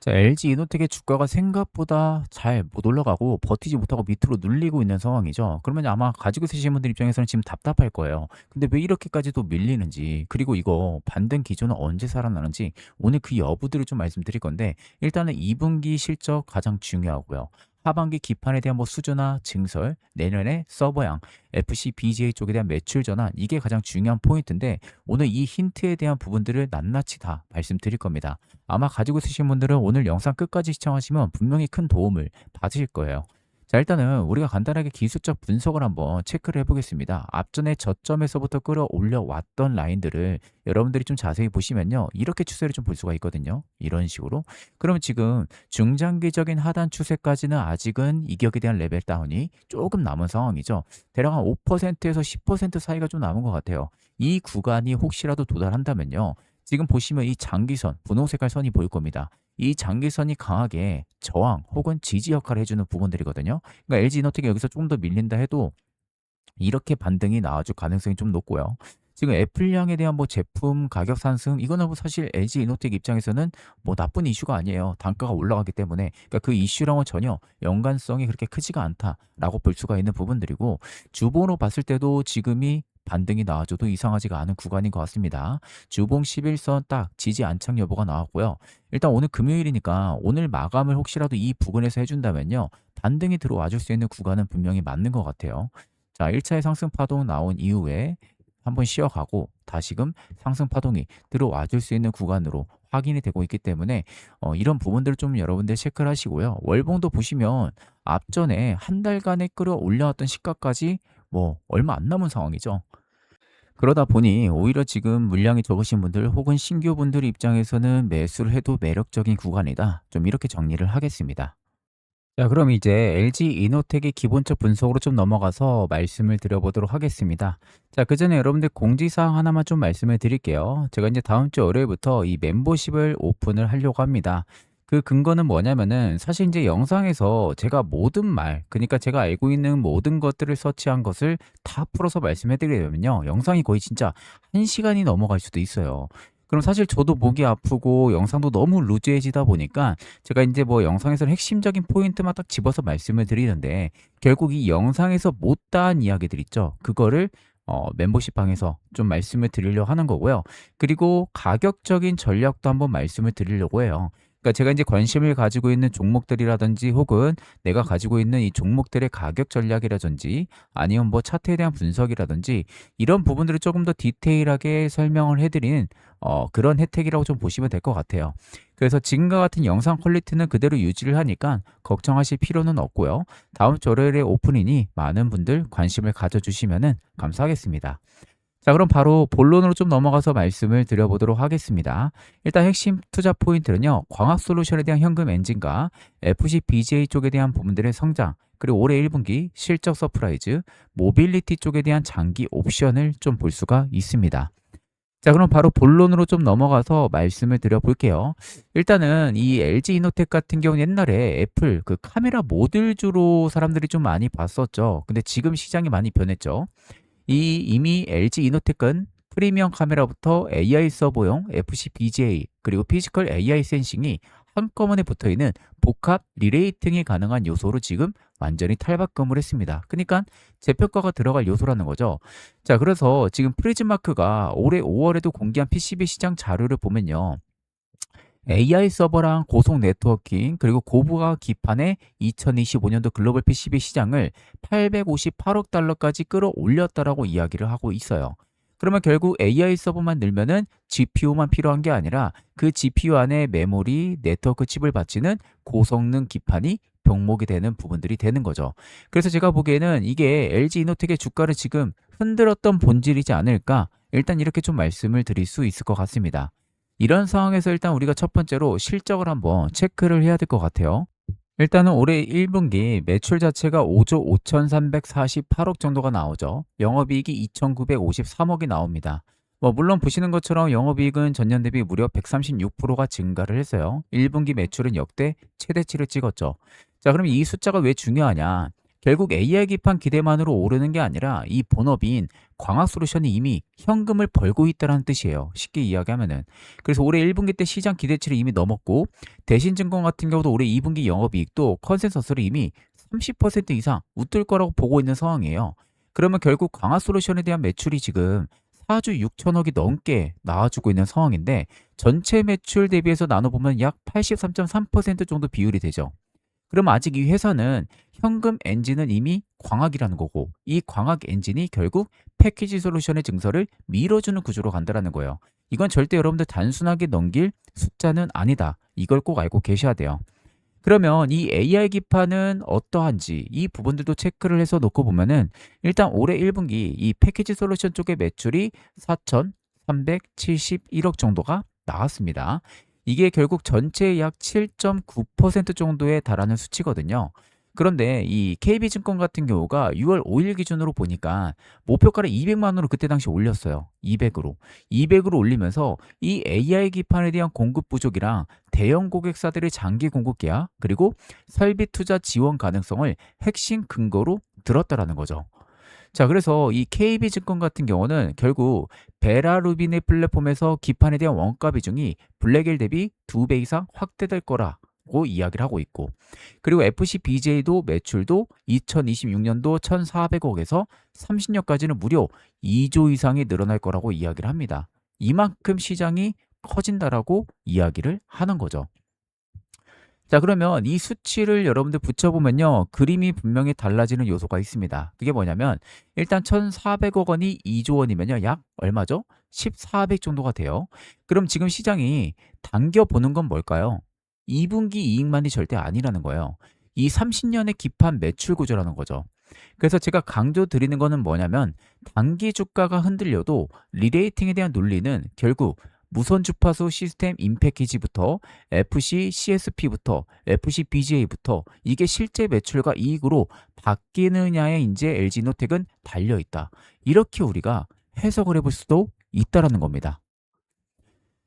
자, LG 이노텍의 주가가 생각보다 잘 못 올라가고 버티지 못하고 밑으로 눌리고 있는 상황이죠. 그러면 아마 가지고 계시는 분들 입장에서는 지금 답답할 거예요. 근데 왜 이렇게까지도 밀리는지, 그리고 이거 반등 기조는 언제 살아나는지 오늘 그 여부들을 좀 말씀드릴 건데, 일단은 2분기 실적 가장 중요하고요. 하반기 기판에 대한 뭐 수주나 증설, 내년에 서버양, FC, BGA 쪽에 대한 매출 전환, 이게 가장 중요한 포인트인데, 오늘 이 힌트에 대한 부분들을 낱낱이 다 말씀드릴 겁니다. 아마 가지고 있으신 분들은 오늘 영상 끝까지 시청하시면 분명히 큰 도움을 받으실 거예요. 자, 일단은 우리가 간단하게 기술적 분석을 한번 체크를 해보겠습니다. 앞전에 저점에서부터 끌어올려 왔던 라인들을 여러분들이 좀 자세히 보시면요, 이렇게 추세를 좀 볼 수가 있거든요. 이런 식으로. 그러면 지금 중장기적인 하단 추세까지는 아직은 이격에 대한 레벨 다운이 조금 남은 상황이죠. 대략 한 5%에서 10% 사이가 좀 남은 것 같아요. 이 구간이 혹시라도 도달한다면요, 지금 보시면 이 장기선, 분홍 색깔 선이 보일 겁니다. 이 장기선이 강하게 저항 혹은 지지 역할을 해주는 부분들이거든요. 그러니까 LG이노텍이 여기서 조금 더 밀린다 해도 이렇게 반등이 나와줄 가능성이 좀 높고요. 지금 애플량에 대한 뭐 제품 가격 상승, 이거는 뭐 사실 LG이노텍 입장에서는 뭐 나쁜 이슈가 아니에요. 단가가 올라가기 때문에. 그러니까 그 이슈랑은 전혀 연관성이 그렇게 크지가 않다라고 볼 수가 있는 부분들이고, 주봉으로 봤을 때도 지금이 반등이 나와줘도 이상하지가 않은 구간인 것 같습니다. 주봉 11선 딱 지지 안착 여부가 나왔고요. 일단 오늘 금요일이니까 오늘 마감을 혹시라도 이 부근에서 해준다면요, 반등이 들어와 줄 수 있는 구간은 분명히 맞는 것 같아요. 자, 1차의 상승 파동 나온 이후에 한번 쉬어가고 다시금 상승 파동이 들어와 줄 수 있는 구간으로 확인이 되고 있기 때문에 이런 부분들을 좀 여러분들 체크를 하시고요. 월봉도 보시면 앞전에 한 달간에 끌어올려왔던 시가까지 뭐 얼마 안 남은 상황이죠. 그러다 보니 오히려 지금 물량이 적으신 분들 혹은 신규 분들 입장에서는 매수를 해도 매력적인 구간이다, 좀 이렇게 정리를 하겠습니다. 자, 그럼 이제 LG 이노텍의 기본적 분석으로 좀 넘어가서 말씀을 드려보도록 하겠습니다. 자, 그 전에 여러분들 공지사항 하나만 좀 말씀을 드릴게요. 제가 이제 다음 주 월요일부터 이 멤버십을 오픈을 하려고 합니다. 그 근거는 뭐냐면은 사실 이제 영상에서 제가 모든 말, 그러니까 제가 알고 있는 모든 것들을 서치한 것을 다 풀어서 말씀해 드리려면요, 영상이 거의 진짜 1시간이 넘어갈 수도 있어요. 그럼 사실 저도 목이 아프고 영상도 너무 루즈해지다 보니까 제가 이제 뭐 영상에서는 핵심적인 포인트만 딱 집어서 말씀을 드리는데, 결국 이 영상에서 못다한 이야기들 있죠. 그거를 멤버십 방에서 좀 말씀을 드리려고 하는 거고요. 그리고 가격적인 전략도 한번 말씀을 드리려고 해요. 그러니까 제가 이제 관심을 가지고 있는 종목들이라든지 혹은 내가 가지고 있는 이 종목들의 가격 전략이라든지 아니면 뭐 차트에 대한 분석이라든지 이런 부분들을 조금 더 디테일하게 설명을 해드리는 그런 혜택이라고 좀 보시면 될 것 같아요. 그래서 지금과 같은 영상 퀄리티는 그대로 유지를 하니까 걱정하실 필요는 없고요. 다음 주 월요일에 오픈이니 많은 분들 관심을 가져주시면 감사하겠습니다. 자, 그럼 바로 본론으로 좀 넘어가서 말씀을 드려보도록 하겠습니다. 일단 핵심 투자 포인트는요, 광학솔루션에 대한 현금 엔진과 FC BGA 쪽에 대한 부분들의 성장, 그리고 올해 1분기 실적 서프라이즈, 모빌리티 쪽에 대한 장기 옵션을 좀 볼 수가 있습니다. 자, 그럼 바로 본론으로 좀 넘어가서 말씀을 드려볼게요. 일단은 이 LG 이노텍 같은 경우는 옛날에 애플 그 카메라 모듈주로 사람들이 좀 많이 봤었죠. 근데 지금 시장이 많이 변했죠. 이미 LG 이노텍은 프리미엄 카메라부터 AI 서버용 FC BGA 그리고 피지컬 AI 센싱이 한꺼번에 붙어있는 복합 리레이팅이 가능한 요소로 지금 완전히 탈바꿈을 했습니다. 그러니까 재평가가 들어갈 요소라는 거죠. 자, 그래서 지금 프리즈마크가 올해 5월에도 공개한 PCB 시장 자료를 보면요, AI 서버랑 고속 네트워킹 그리고 고부가 기판의 2025년도 글로벌 PCB 시장을 858억 달러까지 끌어올렸다라고 이야기를 하고 있어요. 그러면 결국 AI 서버만 늘면은 GPU만 필요한 게 아니라 그 GPU 안에 메모리, 네트워크 칩을 받치는 고성능 기판이 병목이 되는 부분들이 되는 거죠. 그래서 제가 보기에는 이게 LG 이노텍의 주가를 지금 흔들었던 본질이지 않을까? 일단 이렇게 좀 말씀을 드릴 수 있을 것 같습니다. 이런 상황에서 일단 우리가 첫 번째로 실적을 한번 체크를 해야 될 것 같아요. 일단은 올해 1분기 매출 자체가 5조 5,348억 정도가 나오죠. 영업이익이 2,953억이 나옵니다. 뭐 물론 보시는 것처럼 영업이익은 전년 대비 무려 136%가 증가를 했어요. 1분기 매출은 역대 최대치를 찍었죠. 자, 그럼 이 숫자가 왜 중요하냐? 결국 AI 기판 기대만으로 오르는 게 아니라 이 본업인 광학 솔루션이 이미 현금을 벌고 있다는 뜻이에요. 쉽게 이야기하면은. 그래서 올해 1분기 때 시장 기대치를 이미 넘었고, 대신증권 같은 경우도 올해 2분기 영업이익도 컨센서스를 이미 30% 이상 웃돌 거라고 보고 있는 상황이에요. 그러면 결국 광학 솔루션에 대한 매출이 지금 4주 6천억이 넘게 나와주고 있는 상황인데, 전체 매출 대비해서 나눠보면 약 83.3% 정도 비율이 되죠. 그럼 아직 이 회사는 현금 엔진은 이미 광학이라는 거고, 이 광학 엔진이 결국 패키지 솔루션의 증설을 밀어주는 구조로 간다라는 거예요. 이건 절대 여러분들 단순하게 넘길 숫자는 아니다. 이걸 꼭 알고 계셔야 돼요. 그러면 이 AI 기판은 어떠한지 이 부분들도 체크를 해서 놓고 보면은, 일단 올해 1분기 이 패키지 솔루션 쪽의 매출이 4,371억 정도가 나왔습니다. 이게 결국 전체의 약 7.9% 정도에 달하는 수치거든요. 그런데 이 KB증권 같은 경우가 6월 5일 기준으로 보니까 목표가를 200만 원으로 그때 당시 올렸어요. 200으로. 200으로 올리면서 이 AI 기판에 대한 공급 부족이랑 대형 고객사들의 장기 공급 계약, 그리고 설비 투자 지원 가능성을 핵심 근거로 들었다라는 거죠. 자, 그래서 이 KB증권 같은 경우는 결국 베라루빈의 플랫폼에서 기판에 대한 원가 비중이 블랙일 대비 2배 이상 확대될 거라고 이야기를 하고 있고, 그리고 FCBJ도 매출도 2026년도 1,400억에서 30년까지는 무려 2조 이상이 늘어날 거라고 이야기를 합니다. 이만큼 시장이 커진다라고 이야기를 하는 거죠. 자, 그러면 이 수치를 여러분들 붙여보면요, 그림이 분명히 달라지는 요소가 있습니다. 그게 뭐냐면, 일단 1,400억 원이 2조 원이면요, 약 얼마죠? 1,400 정도가 돼요. 그럼 지금 시장이 당겨보는 건 뭘까요? 2분기 이익만이 절대 아니라는 거예요. 이 30년의 기판 매출 구조라는 거죠. 그래서 제가 강조 드리는 거는 뭐냐면, 단기 주가가 흔들려도 리레이팅에 대한 논리는 결국 무선 주파수 시스템 인패키지부터 FC CSP부터 FC BGA부터 이게 실제 매출과 이익으로 바뀌느냐에 이제 LG노텍은 달려 있다. 이렇게 우리가 해석을 해볼 수도 있다라는 겁니다.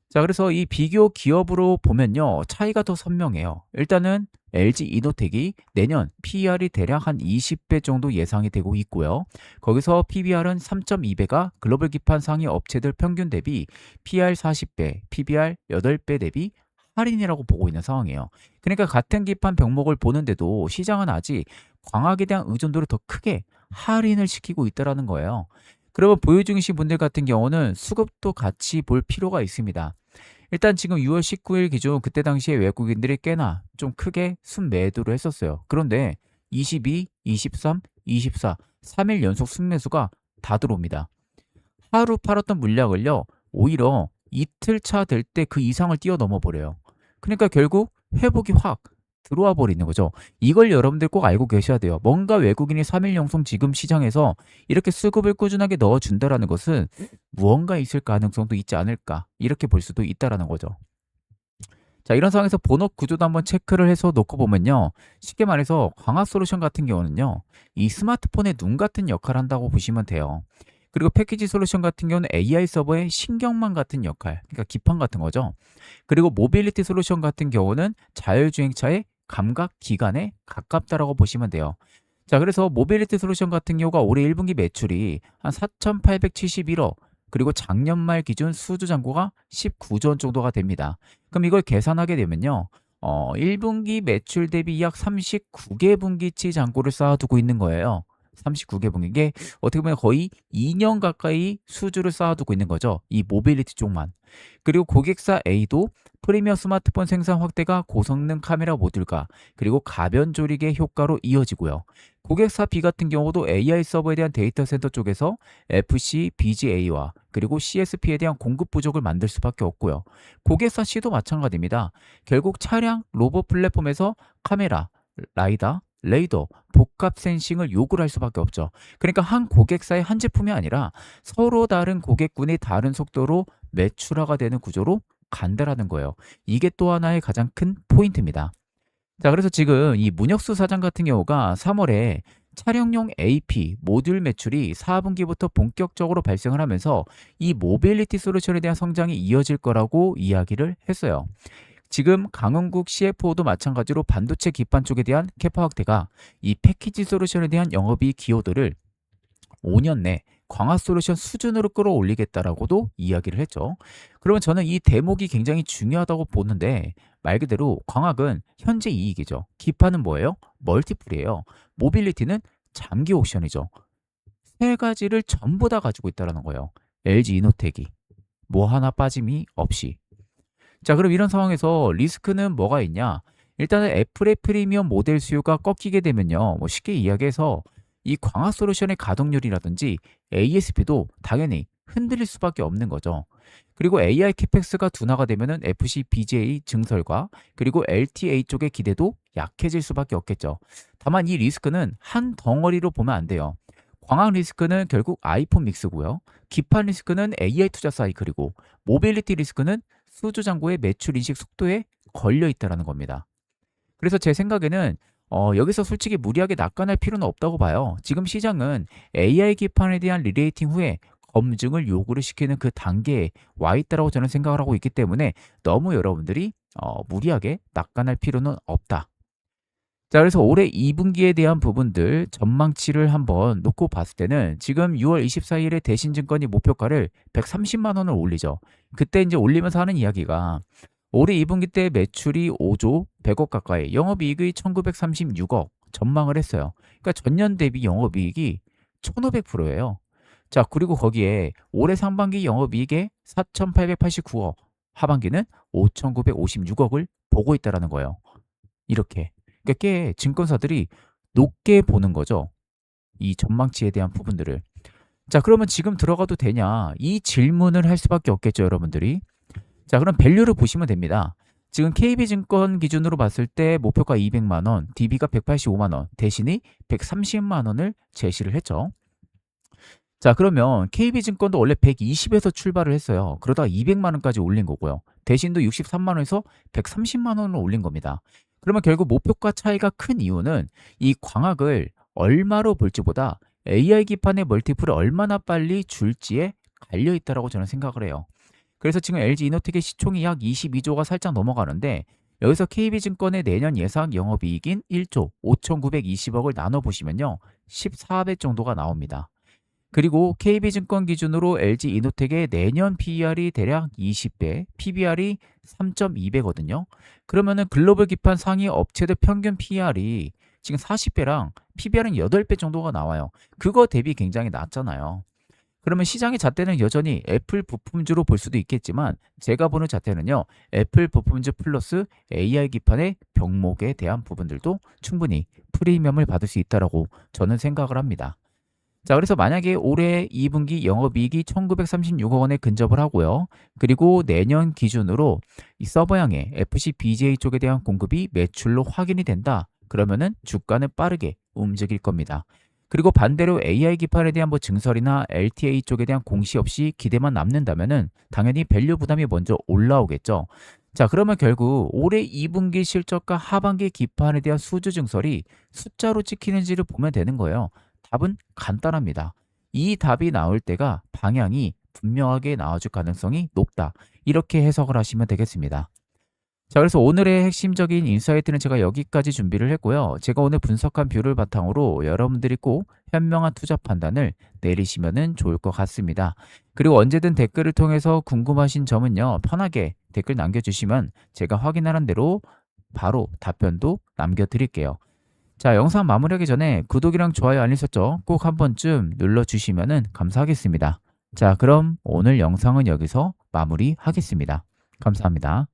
자, 그래서 이 비교 기업으로 보면요, 차이가 더 선명해요. 일단은 LG 이노텍이 내년 PER이 대략 한 20배 정도 예상이 되고 있고요. 거기서 PBR은 3.2배가 글로벌 기판 상위 업체들 평균 대비 PR 40배, PBR 8배 대비 할인이라고 보고 있는 상황이에요. 그러니까 같은 기판 병목을 보는데도 시장은 아직 광학에 대한 의존도를 더 크게 할인을 시키고 있다는 거예요. 그러면 보유 중이신 분들 같은 경우는 수급도 같이 볼 필요가 있습니다. 일단 지금 6월 19일 기준 그때 당시에 외국인들이 꽤나 좀 크게 순매도를 했었어요. 그런데 22, 23, 24, 3일 연속 순매수가 다 들어옵니다. 하루 팔았던 물량을요, 오히려 이틀 차 될 때 그 이상을 뛰어넘어 버려요. 그러니까 결국 회복이 확 들어와 버리는 거죠. 이걸 여러분들 꼭 알고 계셔야 돼요. 뭔가 외국인이 3일 영송 지금 시장에서 이렇게 수급을 꾸준하게 넣어준다라는 것은 무언가 있을 가능성도 있지 않을까, 이렇게 볼 수도 있다라는 거죠. 자, 이런 상황에서 본업 구조도 한번 체크를 해서 놓고 보면요, 쉽게 말해서 광학 솔루션 같은 경우는요, 이 스마트폰의 눈 같은 역할을 한다고 보시면 돼요. 그리고 패키지 솔루션 같은 경우는 AI 서버의 신경망 같은 역할, 그러니까 기판 같은 거죠. 그리고 모빌리티 솔루션 같은 경우는 자율주행차의 감각 기관에 가깝다라고 보시면 돼요. 자, 그래서 모빌리티 솔루션 같은 경우가 올해 1분기 매출이 한 4,871억, 그리고 작년 말 기준 수주 잔고가 19조 원 정도가 됩니다. 그럼 이걸 계산하게 되면요, 1분기 매출 대비 약 39개 분기치 잔고를 쌓아두고 있는 거예요. 39개 분기. 이게 어떻게 보면 거의 2년 가까이 수주를 쌓아두고 있는 거죠. 이 모빌리티 쪽만. 그리고 고객사 A도 프리미엄 스마트폰 생산 확대가 고성능 카메라 모듈과 그리고 가변 조리개 효과로 이어지고요. 고객사 B 같은 경우도 AI 서버에 대한 데이터 센터 쪽에서 FC, BGA와 그리고 CSP에 대한 공급 부족을 만들 수밖에 없고요. 고객사 C도 마찬가지입니다. 결국 차량, 로봇 플랫폼에서 카메라, 라이다, 레이더, 복합 센싱을 요구를 할 수밖에 없죠. 그러니까 한 고객사의 한 제품이 아니라 서로 다른 고객군이 다른 속도로 매출화가 되는 구조로 간다라는 거예요. 이게 또 하나의 가장 큰 포인트입니다. 자, 그래서 지금 이 문혁수 사장 같은 경우가 3월에 차량용 AP 모듈 매출이 4분기부터 본격적으로 발생을 하면서 이 모빌리티 솔루션에 대한 성장이 이어질 거라고 이야기를 했어요. 지금 강흥국 CFO도 마찬가지로 반도체 기판 쪽에 대한 캐파 확대가 이 패키지 솔루션에 대한 영업이익 기여도를 5년 내 광학 솔루션 수준으로 끌어올리겠다라고도 이야기를 했죠. 그러면 저는 이 대목이 굉장히 중요하다고 보는데 말 그대로 광학은 현재 이익이죠. 기판은 뭐예요? 멀티플이에요. 모빌리티는 장기 옵션이죠. 세 가지를 전부 다 가지고 있다는 거예요. LG 이노텍이 뭐 하나 빠짐이 없이. 자, 그럼 이런 상황에서 리스크는 뭐가 있냐? 일단은 애플의 프리미엄 모델 수요가 꺾이게 되면요. 뭐 쉽게 이야기해서 이 광학 솔루션의 가동률이라든지 ASP도 당연히 흔들릴 수밖에 없는 거죠. 그리고 AI 캐펙스가 둔화가 되면은 FC BGA 증설과 그리고 LTA 쪽의 기대도 약해질 수밖에 없겠죠. 다만 이 리스크는 한 덩어리로 보면 안 돼요. 광학 리스크는 결국 아이폰 믹스고요. 기판 리스크는 AI 투자 사이클이고 모빌리티 리스크는 수주 잔고의 매출 인식 속도에 걸려 있다는 겁니다. 그래서 제 생각에는 여기서 솔직히 무리하게 낙관할 필요는 없다고 봐요. 지금 시장은 AI 기판에 대한 리레이팅 후에 검증을 요구를 시키는 그 단계에 와 있다라고 저는 생각을 하고 있기 때문에 너무 여러분들이 무리하게 낙관할 필요는 없다. 자, 그래서 올해 2분기에 대한 부분들 전망치를 한번 놓고 봤을 때는 지금 6월 24일에 대신증권이 목표가를 130만 원을 올리죠. 그때 이제 올리면서 하는 이야기가 올해 2분기 때 매출이 5조 100억 가까이, 영업이익이 1936억 전망을 했어요. 그러니까 전년 대비 영업이익이 1500%예요. 자, 그리고 거기에 올해 상반기 영업이익에 4889억, 하반기는 5956억을 보고 있다라는 거예요. 이렇게. 그러니까 꽤 증권사들이 높게 보는 거죠. 이 전망치에 대한 부분들을. 자, 그러면 지금 들어가도 되냐? 이 질문을 할 수밖에 없겠죠, 여러분들이. 자, 그럼 밸류를 보시면 됩니다. 지금 KB증권 기준으로 봤을 때 목표가 200만 원, DB가 185만 원, 대신이 130만 원을 제시를 했죠. 자, 그러면 KB증권도 원래 120에서 출발을 했어요. 그러다가 200만 원까지 올린 거고요. 대신도 63만 원에서 130만 원을 올린 겁니다. 그러면 결국 목표가 차이가 큰 이유는 이 광학을 얼마로 볼지보다 AI 기판의 멀티플을 얼마나 빨리 줄지에 갈려 있다라고 저는 생각을 해요. 그래서 지금 LG 이노텍의 시총이 약 22조가 살짝 넘어가는데 여기서 KB증권의 내년 예상 영업이익인 1조 5,920억을 나눠보시면요. 14배 정도가 나옵니다. 그리고 KB증권 기준으로 LG 이노텍의 내년 PER이 대략 20배, PBR이 3.2배거든요. 그러면은 글로벌 기판 상위 업체들 평균 PER이 지금 40배랑 PBR은 8배 정도가 나와요. 그거 대비 굉장히 낮잖아요. 그러면 시장의 잣대는 여전히 애플 부품주로 볼 수도 있겠지만 제가 보는 잣대는요. 애플 부품주 플러스 AI 기판의 병목에 대한 부분들도 충분히 프리미엄을 받을 수 있다라고 저는 생각을 합니다. 자, 그래서 만약에 올해 2분기 영업이익이 1936억 원에 근접을 하고요. 그리고 내년 기준으로 이 서버향의 FC BGA 쪽에 대한 공급이 매출로 확인이 된다. 그러면은 주가는 빠르게 움직일 겁니다. 그리고 반대로 AI 기판에 대한 뭐 증설이나 LTA 쪽에 대한 공시 없이 기대만 남는다면은 당연히 밸류 부담이 먼저 올라오겠죠. 자, 그러면 결국 올해 2분기 실적과 하반기 기판에 대한 수주 증설이 숫자로 찍히는지를 보면 되는 거예요. 답은 간단합니다. 이 답이 나올 때가 방향이 분명하게 나와줄 가능성이 높다. 이렇게 해석을 하시면 되겠습니다. 자, 그래서 오늘의 핵심적인 인사이트는 제가 여기까지 준비를 했고요. 제가 오늘 분석한 뷰를 바탕으로 여러분들이 꼭 현명한 투자 판단을 내리시면 좋을 것 같습니다. 그리고 언제든 댓글을 통해서 궁금하신 점은요. 편하게 댓글 남겨주시면 제가 확인하는 대로 바로 답변도 남겨드릴게요. 자, 영상 마무리하기 전에 구독이랑 좋아요, 알림 설정 꼭 한 번쯤 눌러주시면 감사하겠습니다. 자, 그럼 오늘 영상은 여기서 마무리하겠습니다. 감사합니다.